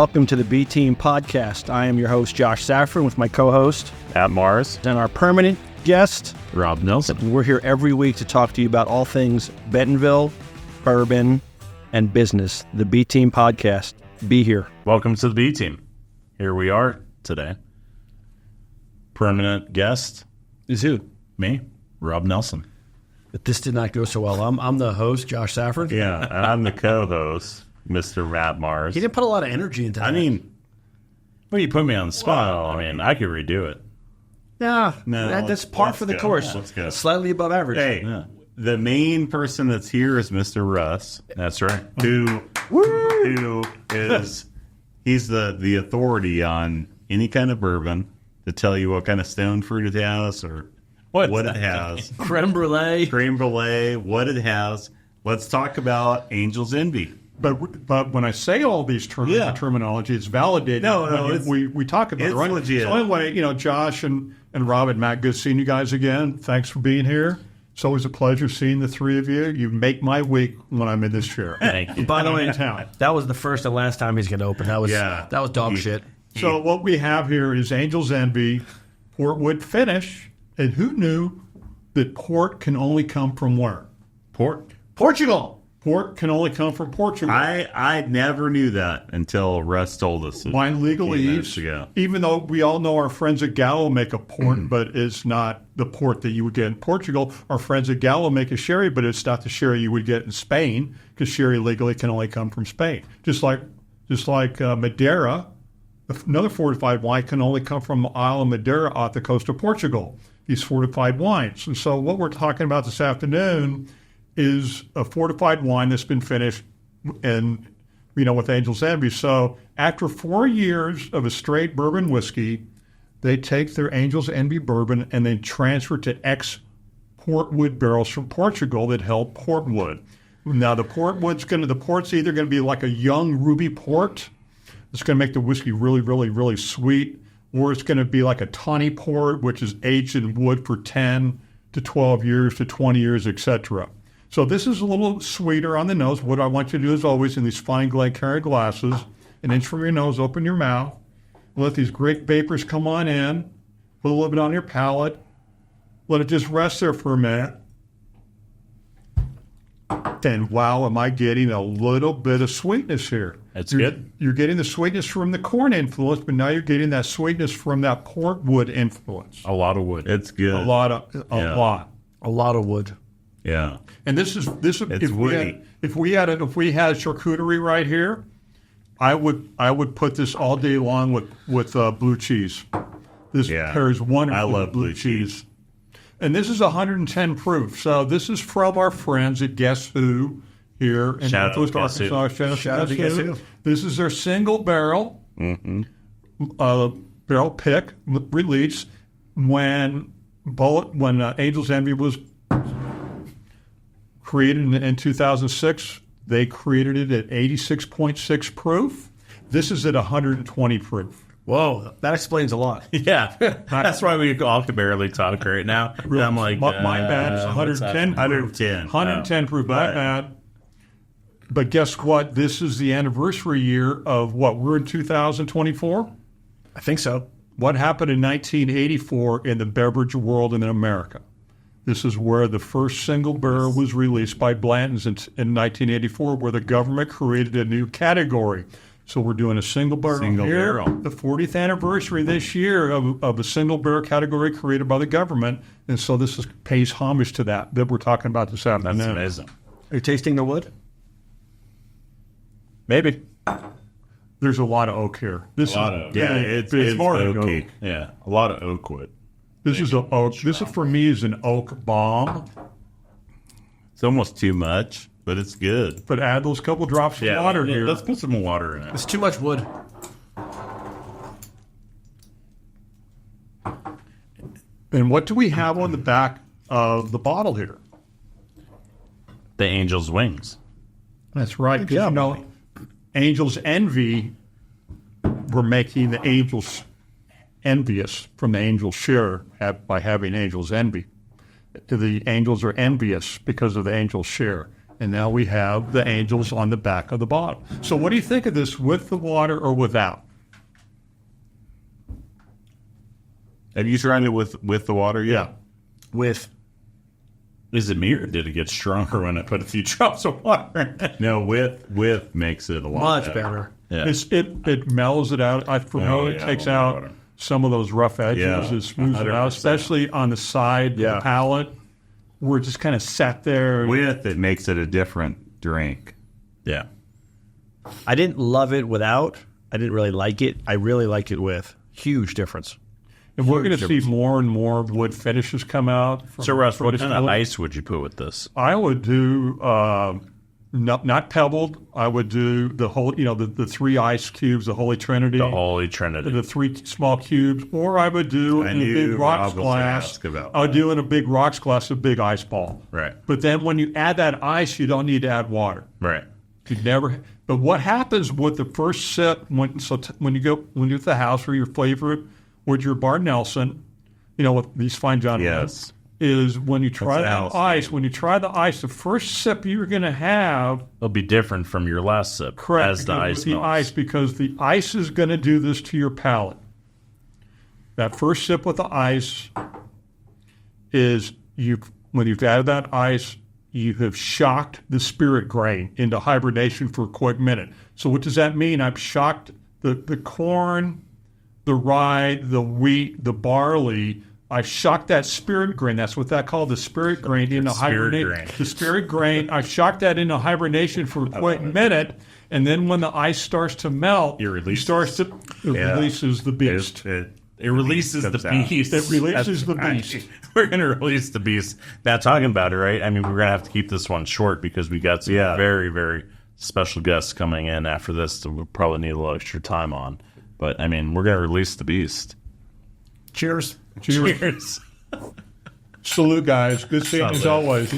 welcome to the B Team podcast. I am your host, Josh Saffron, with my co-host, Matt Marrs, and our permanent guest, Rob Nelson. We're here every week to talk to you about all things Bentonville, bourbon, and business. The B Team podcast. Be here. Welcome to the B Team. Here we are today. Permanent guest Is who? Me, Rob Nelson. But this did not go so well. I'm the host, Josh Saffron. Yeah, and I'm the co-host, Mr. Matt Marrs. He didn't put a lot of energy into that. I mean, well, you put me on the spot. I mean, I could redo it. No, No, that's par let's for the go. course. Let's go. Slightly above average. Hey, Yeah. the main person that's here is Mr. Russ. That's right. Who is he's the authority on any kind of bourbon to tell you what kind of stone fruit it has or what it has. Creme brulee. Creme brulee, what it has. Let's talk about Angel's Envy. But when I say all these terminology, it's validated. No, we talk about it's it, right? legit. So anyway, Josh and Rob and Matt, good seeing you guys again. Thanks for being here. It's always a pleasure seeing the three of you. You make my week when I'm in this chair. Thank you. By the way, in town. that was the first and last time he's going to open. That was dog shit. So what we have here is Angel's Envy, Portwood finish. And who knew that port can only come from where? Portugal. Port can only come from Portugal. I never knew that until Russ told us. Wine legalese, Ago. even though we all know our friends at Gallo make a port, but it's not the port that you would get in Portugal. Our friends at Gallo make a sherry, but it's not the sherry you would get in Spain, because sherry legally can only come from Spain. Just like Madeira, another fortified wine can only come from the Isle of Madeira off the coast of Portugal, these fortified wines. And so what we're talking about this afternoon is a fortified wine that's been finished and with Angel's Envy. So after 4 years of a straight bourbon whiskey, they take their Angel's Envy bourbon and then transfer it to ex-Portwood barrels from Portugal that held Portwood. Now the port's either going to be like a young ruby port. It's going to make the whiskey really, really, really sweet, or it's going to be like a tawny port, which is aged in wood for 10 to 12 years to 20 years, etc. So this is a little sweeter on the nose. What I want you to do is always in these fine Glencairn glasses, an inch from your nose, open your mouth, let these great vapors come on in, put a little bit on your palate, let it just rest there for a minute. And wow, am I getting a little bit of sweetness here. That's good. You're getting the sweetness from the corn influence, but now you're getting that sweetness from that portwood influence. A lot of wood. It's good. A lot. A lot of wood. Yeah. And this is It's woody. If we had charcuterie right here, I would put this all day long with blue cheese. This pairs wonderfully. I love with blue cheese. And this is 110 proof. So this is from our friends at Guess Who here in Shout out Northwest to Guess Who. Arkansas. Shout out to Guess Who. This is their single barrel barrel pick release when Angel's Envy was created in 2006. They created it at 86.6 proof. This is at 120 proof. Whoa, that explains a lot. Yeah. That's why we all can barely talk right now. I'm like, my bad. It's 110 proof. 110 proof. My bad. But guess what? This is the anniversary year of what? We're in 2024? I think so. What happened in 1984 in the beverage world in America? This is where the first single barrel was released by Blanton's in 1984, where the government created a new category. So we're doing a single barrel here. The 40th anniversary this year of a single barrel category created by the government. And so this pays homage to that we're talking about this afternoon. That's amazing. Are you tasting the wood? Maybe. There's a lot of oak here. It's more oaky. Yeah, a lot of oak wood. This is an oak. This for me is an oak bomb. It's almost too much, but it's good. But add those couple drops of water here. Let's put some water in it. It's too much wood. And what do we have on the back of the bottle here? The angel's wings. That's right. Because Angel's Envy, we're making the angels envious from the angel's share by having Angel's Envy. The angels are envious because of the angel's share. And now we have the angels on the back of the bottle. So what do you think of this, with the water or without? Have you tried it with the water? Yeah. With. Is it me or did it get stronger when I put a few drops of water in it? No, with makes it a lot Much better. Yeah. It mellows it out. It takes out some of those rough edges. It smooths it out, especially on the side of the palate, where it just kind of sat there. With it makes it a different drink. Yeah. I didn't love it without. I didn't really like it. I really like it with. Huge difference. And we're going to see more and more wood finishes come out. So, Russ, what kind of ice would you put with this? I would do not pebbled. I would do the whole, the 3 ice cubes, the Holy Trinity. The Holy Trinity. The 3 small cubes. Or I would do in a big rocks glass. I would do in a big rocks glass a big ice ball. Right. But then when you add that ice, you don't need to add water. Right. You'd never. But what happens with the first sip when you're at the house or your favorite with your Bar Nelson, with these fine John. Yes. Is when you try that ice. When you try the ice, the first sip you're going to have It'll be different from your last sip. correct As the ice melts. because the ice is going to do this to your palate. That first sip with the ice is when you've added that ice, you have shocked the spirit grain into hibernation for a quick minute. So what does that mean? I've shocked the corn, the rye, the wheat, the barley. I shocked that spirit grain. That's what that called, the spirit grain into hibernation. The spirit grain. I shocked that into hibernation for a quick minute, and then when the ice starts to melt, it releases the beast. It releases the beast. It releases the beast. We're going to release the beast. Now, talking about it, right? I mean, we're going to have to keep this one short because we got some very, very special guests coming in after this that we'll probably need a little extra time on. But, I mean, we're going to release the beast. Cheers. Cheers. Salute, guys. Good seeing you as always.